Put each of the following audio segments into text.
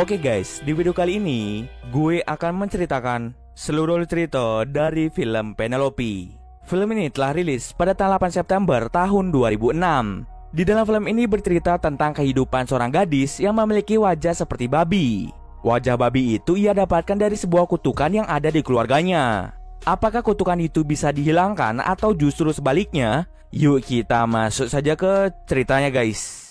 Oke guys, di video kali ini gue akan menceritakan seluruh cerita dari film Penelope. Film ini telah rilis pada tanggal 8 September tahun 2006. Di dalam film ini bercerita tentang kehidupan seorang gadis yang memiliki wajah seperti babi. Wajah babi itu ia dapatkan dari sebuah kutukan yang ada di keluarganya. Apakah kutukan itu bisa dihilangkan atau justru sebaliknya? Yuk kita masuk saja ke ceritanya guys.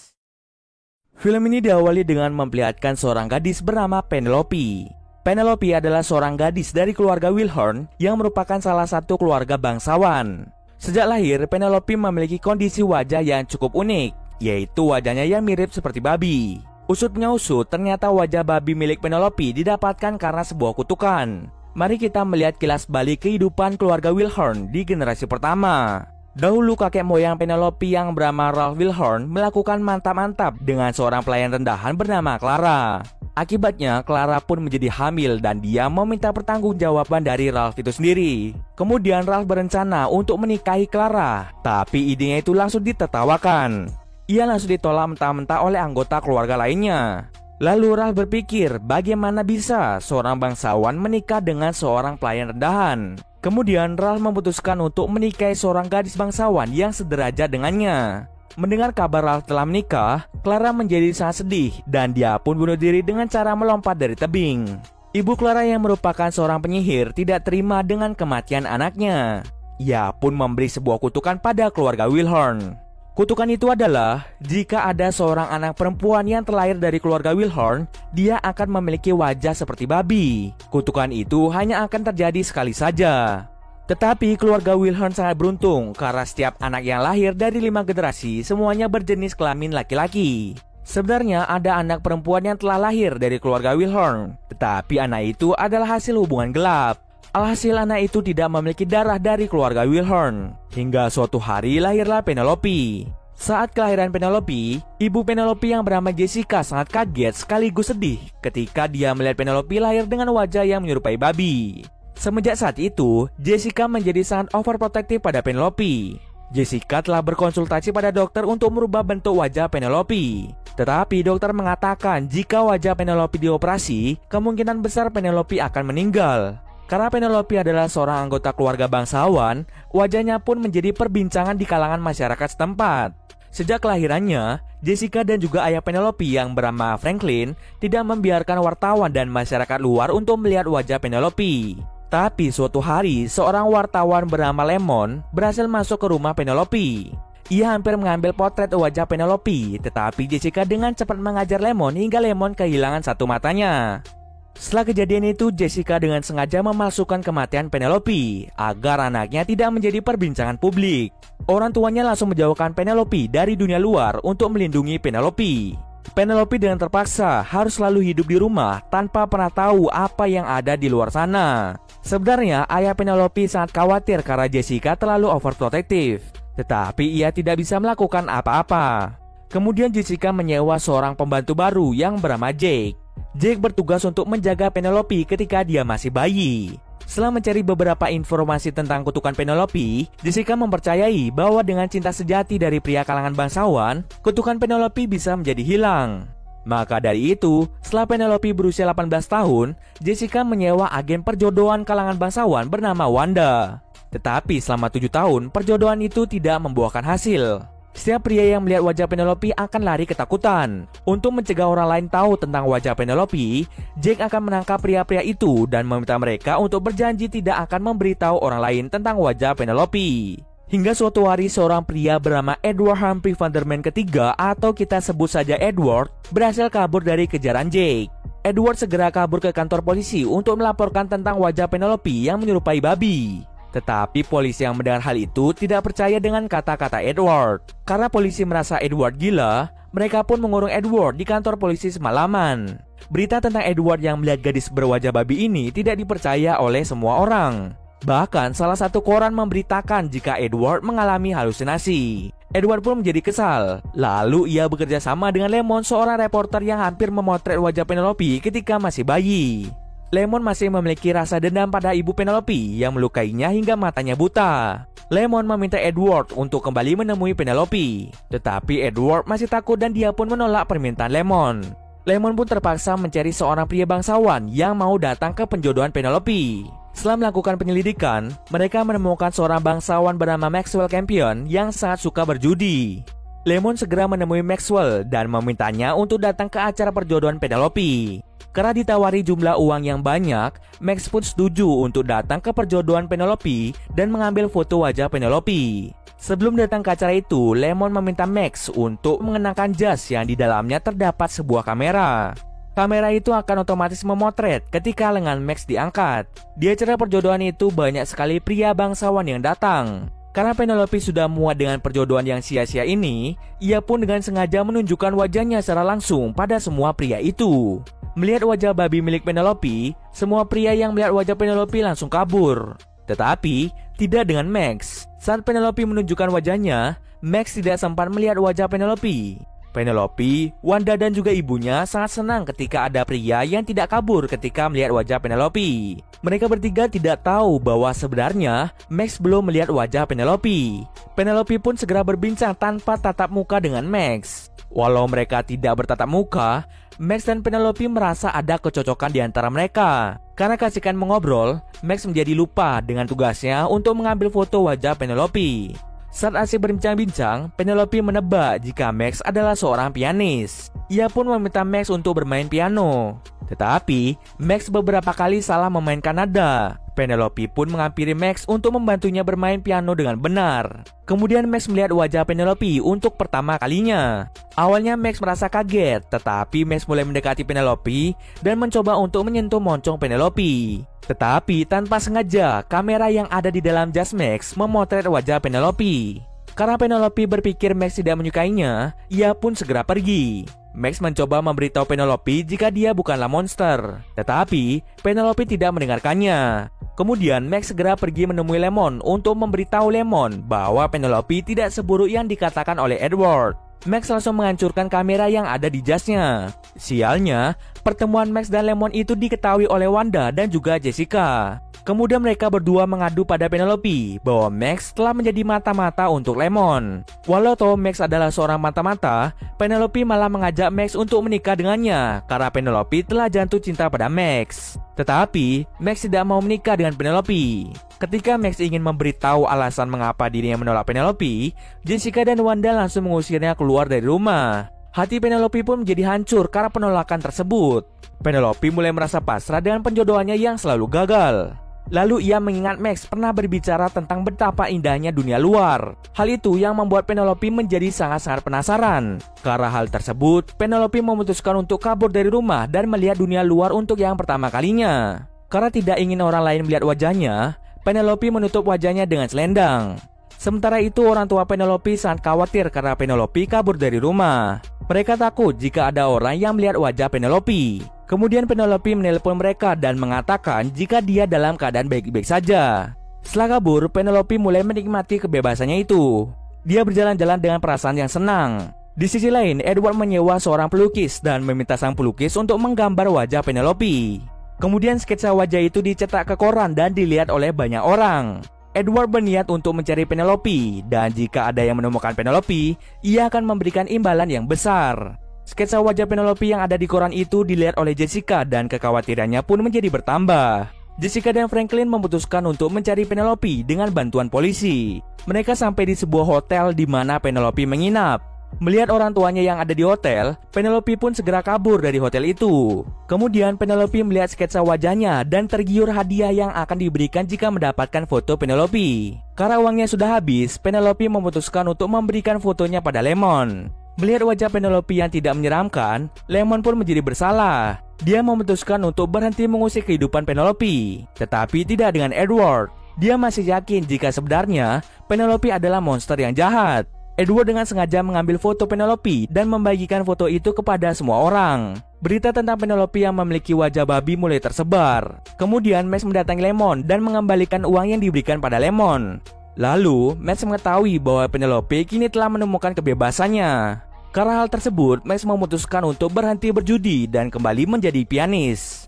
Film ini diawali dengan memperlihatkan seorang gadis bernama Penelope. Penelope adalah seorang gadis dari keluarga Wilhorn yang merupakan salah satu keluarga bangsawan. Sejak lahir, Penelope memiliki kondisi wajah yang cukup unik, yaitu wajahnya yang mirip seperti babi. Usut punya usut, ternyata wajah babi milik Penelope didapatkan karena sebuah kutukan. Mari kita melihat kilas balik kehidupan keluarga Wilhorn di generasi pertama. Dahulu kakek moyang Penelope yang bernama Ralph Wilhorn melakukan mantap-mantap dengan seorang pelayan rendahan bernama Clara. Akibatnya Clara pun menjadi hamil dan dia meminta pertanggungjawaban dari Ralph itu sendiri. Kemudian Ralph berencana untuk menikahi Clara, tapi idenya itu langsung ditertawakan. Ia langsung ditolak mentah-mentah oleh anggota keluarga lainnya. Lalu Ralph berpikir bagaimana bisa seorang bangsawan menikah dengan seorang pelayan rendahan. Kemudian Ralph memutuskan untuk menikahi seorang gadis bangsawan yang sederajat dengannya. Mendengar kabar Ralph telah menikah, Clara menjadi sangat sedih dan dia pun bunuh diri dengan cara melompat dari tebing. Ibu Clara yang merupakan seorang penyihir tidak terima dengan kematian anaknya. Ia pun memberi sebuah kutukan pada keluarga Wilhorn. Kutukan itu adalah, jika ada seorang anak perempuan yang terlahir dari keluarga Wilhorn, dia akan memiliki wajah seperti babi. Kutukan itu hanya akan terjadi sekali saja. Tetapi keluarga Wilhorn sangat beruntung karena setiap anak yang lahir dari 5 generasi semuanya berjenis kelamin laki-laki. Sebenarnya ada anak perempuan yang telah lahir dari keluarga Wilhorn, tetapi anak itu adalah hasil hubungan gelap. Alhasil anak itu tidak memiliki darah dari keluarga Wilhorn. Hingga suatu hari lahirlah Penelope. Saat kelahiran Penelope, ibu Penelope yang bernama Jessica sangat kaget sekaligus sedih ketika dia melihat Penelope lahir dengan wajah yang menyerupai babi. Semenjak saat itu, Jessica menjadi sangat overprotective pada Penelope. Jessica telah berkonsultasi pada dokter untuk merubah bentuk wajah Penelope. Tetapi dokter mengatakan jika wajah Penelope dioperasi, kemungkinan besar Penelope akan meninggal. Karena Penelope adalah seorang anggota keluarga bangsawan, wajahnya pun menjadi perbincangan di kalangan masyarakat setempat. Sejak kelahirannya, Jessica dan juga ayah Penelope yang bernama Franklin tidak membiarkan wartawan dan masyarakat luar untuk melihat wajah Penelope. Tapi suatu hari, seorang wartawan bernama Lemon berhasil masuk ke rumah Penelope. Ia hampir mengambil potret wajah Penelope, tetapi Jessica dengan cepat mengajar Lemon hingga Lemon kehilangan satu matanya. Setelah kejadian itu, Jessica dengan sengaja memalsukan kematian Penelope agar anaknya tidak menjadi perbincangan publik. Orang tuanya langsung menjauhkan Penelope dari dunia luar untuk melindungi Penelope. Penelope dengan terpaksa harus selalu hidup di rumah tanpa pernah tahu apa yang ada di luar sana. Sebenarnya ayah Penelope sangat khawatir karena Jessica terlalu overprotective, tetapi ia tidak bisa melakukan apa-apa. Kemudian Jessica menyewa seorang pembantu baru yang bernama Jake. Jake bertugas untuk menjaga Penelope ketika dia masih bayi. Setelah mencari beberapa informasi tentang kutukan Penelope, Jessica mempercayai bahwa dengan cinta sejati dari pria kalangan bangsawan, kutukan Penelope bisa menjadi hilang. Maka dari itu, setelah Penelope berusia 18 tahun, Jessica menyewa agen perjodohan kalangan bangsawan bernama Wanda. Tetapi selama 7 tahun, perjodohan itu tidak membuahkan hasil. Setiap pria yang melihat wajah Penelope akan lari ketakutan. Untuk mencegah orang lain tahu tentang wajah Penelope, Jake akan menangkap pria-pria itu dan meminta mereka untuk berjanji tidak akan memberitahu orang lain tentang wajah Penelope. Hingga suatu hari seorang pria bernama Edward Humphrey Vanderman ketiga atau kita sebut saja Edward berhasil kabur dari kejaran Jake. Edward segera kabur ke kantor polisi untuk melaporkan tentang wajah Penelope yang menyerupai babi. Tetapi polisi yang mendengar hal itu tidak percaya dengan kata-kata Edward. Karena polisi merasa Edward gila, mereka pun mengurung Edward di kantor polisi semalaman. Berita tentang Edward yang melihat gadis berwajah babi ini tidak dipercaya oleh semua orang. Bahkan salah satu koran memberitakan jika Edward mengalami halusinasi. Edward pun menjadi kesal. Lalu ia bekerja sama dengan Lemon, seorang reporter yang hampir memotret wajah Penelope ketika masih bayi. Lemon masih memiliki rasa dendam pada ibu Penelope yang melukainya hingga matanya buta. Lemon meminta Edward untuk kembali menemui Penelope, tetapi Edward masih takut dan dia pun menolak permintaan Lemon. Lemon pun terpaksa mencari seorang pria bangsawan yang mau datang ke penjodohan Penelope. Setelah melakukan penyelidikan, mereka menemukan seorang bangsawan bernama Maxwell Campion yang sangat suka berjudi. Lemon segera menemui Maxwell dan memintanya untuk datang ke acara perjodohan Penelope. Karena ditawari jumlah uang yang banyak, Max pun setuju untuk datang ke perjodohan Penelope dan mengambil foto wajah Penelope. Sebelum datang ke acara itu, Lemon meminta Max untuk mengenakan jas yang di dalamnya terdapat sebuah kamera. Kamera itu akan otomatis memotret ketika lengan Max diangkat. Di acara perjodohan itu banyak sekali pria bangsawan yang datang. Karena Penelope sudah muak dengan perjodohan yang sia-sia ini, ia pun dengan sengaja menunjukkan wajahnya secara langsung pada semua pria itu. Melihat wajah babi milik Penelope, semua pria yang melihat wajah Penelope langsung kabur. Tetapi, tidak dengan Max. Saat Penelope menunjukkan wajahnya, Max tidak sempat melihat wajah Penelope. Penelope, Wanda dan juga ibunya sangat senang ketika ada pria yang tidak kabur ketika melihat wajah Penelope. Mereka bertiga tidak tahu bahwa sebenarnya Max belum melihat wajah Penelope. Penelope pun segera berbincang tanpa tatap muka dengan Max. Walau mereka tidak bertatap muka, Max dan Penelope merasa ada kecocokan di antara mereka. Karena kasihkan mengobrol, Max menjadi lupa dengan tugasnya untuk mengambil foto wajah Penelope. Saat asik berbincang-bincang, Penelope menebak jika Max adalah seorang pianis. Ia pun meminta Max untuk bermain piano. Tetapi, Max beberapa kali salah memainkan nada. Penelope pun menghampiri Max untuk membantunya bermain piano dengan benar. Kemudian Max melihat wajah Penelope untuk pertama kalinya. Awalnya Max merasa kaget, tetapi Max mulai mendekati Penelope dan mencoba untuk menyentuh moncong Penelope. Tetapi tanpa sengaja, kamera yang ada di dalam jas Max memotret wajah Penelope. Karena Penelope berpikir Max tidak menyukainya, ia pun segera pergi. Max mencoba memberitahu Penelope jika dia bukanlah monster. Tetapi, Penelope tidak mendengarkannya. Kemudian Max segera pergi menemui Lemon untuk memberitahu Lemon bahwa Penelope tidak seburuk yang dikatakan oleh Edward. Max langsung menghancurkan kamera yang ada di jasnya. Sialnya, pertemuan Max dan Lemon itu diketahui oleh Wanda dan juga Jessica. Kemudian mereka berdua mengadu pada Penelope bahwa Max telah menjadi mata-mata untuk Lemon. Walau tahu Max adalah seorang mata-mata, Penelope malah mengajak Max untuk menikah dengannya karena Penelope telah jatuh cinta pada Max. Tetapi, Max tidak mau menikah dengan Penelope. Ketika Max ingin memberitahu alasan mengapa dirinya menolak Penelope, Jessica dan Wanda langsung mengusirnya keluar dari rumah. Hati Penelope pun menjadi hancur karena penolakan tersebut. Penelope mulai merasa pasrah dengan penjodohannya yang selalu gagal. Lalu ia mengingat Max pernah berbicara tentang betapa indahnya dunia luar. Hal itu yang membuat Penelope menjadi sangat-sangat penasaran. Karena hal tersebut, Penelope memutuskan untuk kabur dari rumah dan melihat dunia luar untuk yang pertama kalinya. Karena tidak ingin orang lain melihat wajahnya, Penelope menutup wajahnya dengan selendang. Sementara itu orang tua Penelope sangat khawatir karena Penelope kabur dari rumah. Mereka takut jika ada orang yang melihat wajah Penelope. Kemudian Penelope menelpon mereka dan mengatakan jika dia dalam keadaan baik-baik saja. Setelah kabur, Penelope mulai menikmati kebebasannya itu. Dia berjalan-jalan dengan perasaan yang senang. Di sisi lain, Edward menyewa seorang pelukis dan meminta sang pelukis untuk menggambar wajah Penelope. Kemudian sketsa wajah itu dicetak ke koran dan dilihat oleh banyak orang. Edward berniat untuk mencari Penelope, dan jika ada yang menemukan Penelope, ia akan memberikan imbalan yang besar. Sketsa wajah Penelope yang ada di koran itu dilihat oleh Jessica dan kekhawatirannya pun menjadi bertambah. Jessica dan Franklin memutuskan untuk mencari Penelope dengan bantuan polisi. Mereka sampai di sebuah hotel di mana Penelope menginap. Melihat orang tuanya yang ada di hotel, Penelope pun segera kabur dari hotel itu. Kemudian Penelope melihat sketsa wajahnya dan tergiur hadiah yang akan diberikan jika mendapatkan foto Penelope. Karena uangnya sudah habis, Penelope memutuskan untuk memberikan fotonya pada Lemon. Melihat wajah Penelope yang tidak menyeramkan, Lemon pun menjadi bersalah. Dia memutuskan untuk berhenti mengusik kehidupan Penelope, tetapi tidak dengan Edward. Dia masih yakin jika sebenarnya Penelope adalah monster yang jahat. Edward dengan sengaja mengambil foto Penelope dan membagikan foto itu kepada semua orang. Berita tentang Penelope yang memiliki wajah babi mulai tersebar. Kemudian Max mendatangi Lemon dan mengembalikan uang yang diberikan pada Lemon. Lalu, Max mengetahui bahwa Penelope kini telah menemukan kebebasannya. Karena hal tersebut, Max memutuskan untuk berhenti berjudi dan kembali menjadi pianis.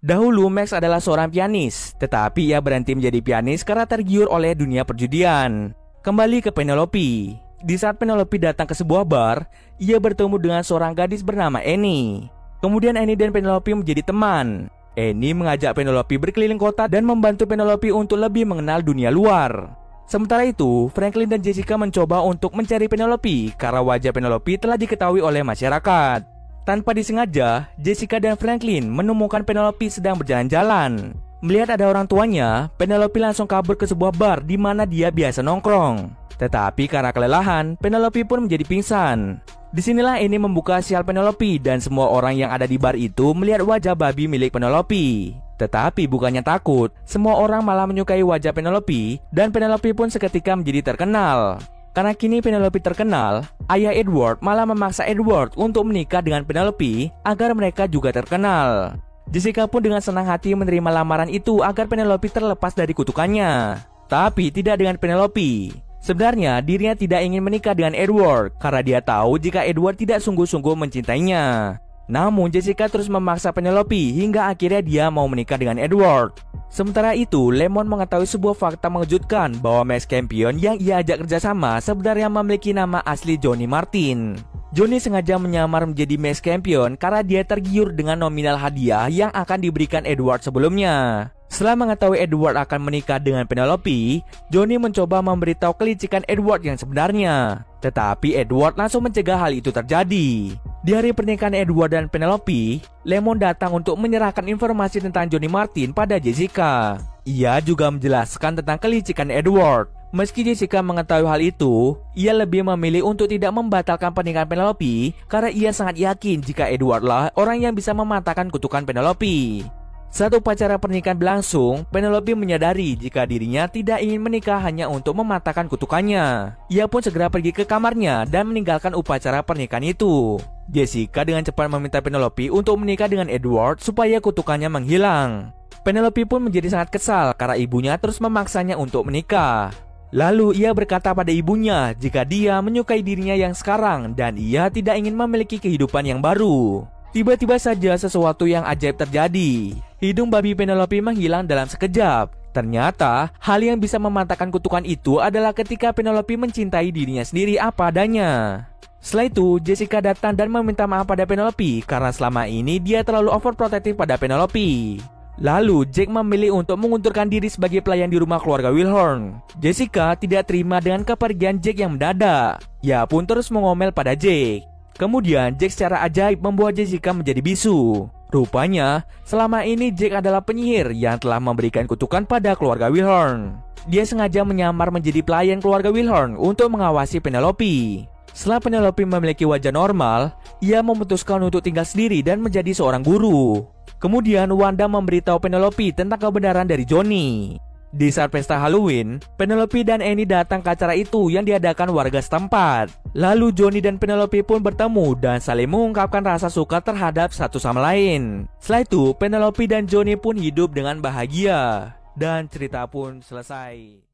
Dahulu Max adalah seorang pianis, tetapi ia berhenti menjadi pianis karena tergiur oleh dunia perjudian. Kembali ke Penelope. Di saat Penelope datang ke sebuah bar, ia bertemu dengan seorang gadis bernama Annie. Kemudian Annie dan Penelope menjadi teman. Annie mengajak Penelope berkeliling kota dan membantu Penelope untuk lebih mengenal dunia luar. Sementara itu, Franklin dan Jessica mencoba untuk mencari Penelope karena wajah Penelope telah diketahui oleh masyarakat. Tanpa disengaja, Jessica dan Franklin menemukan Penelope sedang berjalan-jalan. Melihat ada orang tuanya, Penelope langsung kabur ke sebuah bar di mana dia biasa nongkrong. Tetapi karena kelelahan, Penelope pun menjadi pingsan. Disinilah Annie membuka sial Penelope dan semua orang yang ada di bar itu melihat wajah babi milik Penelope. Tetapi bukannya takut, semua orang malah menyukai wajah Penelope dan Penelope pun seketika menjadi terkenal. Karena kini Penelope terkenal, ayah Edward malah memaksa Edward untuk menikah dengan Penelope agar mereka juga terkenal. Jessica pun dengan senang hati menerima lamaran itu agar Penelope terlepas dari kutukannya. Tapi tidak dengan Penelope. Sebenarnya dirinya tidak ingin menikah dengan Edward karena dia tahu jika Edward tidak sungguh-sungguh mencintainya. Namun Jessica terus memaksa Penelope hingga akhirnya dia mau menikah dengan Edward. Sementara itu, Lemon mengetahui sebuah fakta mengejutkan bahwa Max Campion yang ia ajak kerjasama sebenarnya memiliki nama asli Johnny Martin. Johnny sengaja menyamar menjadi Max Campion karena dia tergiur dengan nominal hadiah yang akan diberikan Edward sebelumnya. Setelah mengetahui Edward akan menikah dengan Penelope, Johnny mencoba memberitahu kelicikan Edward yang sebenarnya. Tetapi Edward langsung mencegah hal itu terjadi. Di hari pernikahan Edward dan Penelope, Lemon datang untuk menyerahkan informasi tentang Johnny Martin pada Jessica. Ia juga menjelaskan tentang kelicikan Edward. Meski Jessica mengetahui hal itu, ia lebih memilih untuk tidak membatalkan pernikahan Penelope karena ia sangat yakin jika Edward lah orang yang bisa mematahkan kutukan Penelope. Saat upacara pernikahan berlangsung, Penelope menyadari jika dirinya tidak ingin menikah hanya untuk mematahkan kutukannya. Ia pun segera pergi ke kamarnya dan meninggalkan upacara pernikahan itu. Jessica dengan cepat meminta Penelope untuk menikah dengan Edward supaya kutukannya menghilang. Penelope pun menjadi sangat kesal karena ibunya terus memaksanya untuk menikah. Lalu ia berkata pada ibunya jika dia menyukai dirinya yang sekarang dan ia tidak ingin memiliki kehidupan yang baru. Tiba-tiba saja sesuatu yang ajaib terjadi. Hidung babi Penelope menghilang dalam sekejap. Ternyata hal yang bisa mematahkan kutukan itu adalah ketika Penelope mencintai dirinya sendiri apa adanya. Setelah itu, Jessica datang dan meminta maaf pada Penelope karena selama ini dia terlalu overprotective pada Penelope. Lalu Jake memilih untuk mengundurkan diri sebagai pelayan di rumah keluarga Wilhorn. Jessica tidak terima dengan kepergian Jake yang mendadak. Ia pun terus mengomel pada Jake. Kemudian Jake secara ajaib membuat Jessica menjadi bisu. Rupanya selama ini Jake adalah penyihir yang telah memberikan kutukan pada keluarga Wilhorn. Dia sengaja menyamar menjadi pelayan keluarga Wilhorn untuk mengawasi Penelope. Setelah Penelope memiliki wajah normal, ia memutuskan untuk tinggal sendiri dan menjadi seorang guru. Kemudian Wanda memberitahu Penelope tentang kebenaran dari Johnny. Di saat pesta Halloween, Penelope dan Annie datang ke acara itu yang diadakan warga setempat. Lalu Johnny dan Penelope pun bertemu dan saling mengungkapkan rasa suka terhadap satu sama lain. Setelah itu, Penelope dan Johnny pun hidup dengan bahagia. Dan cerita pun selesai.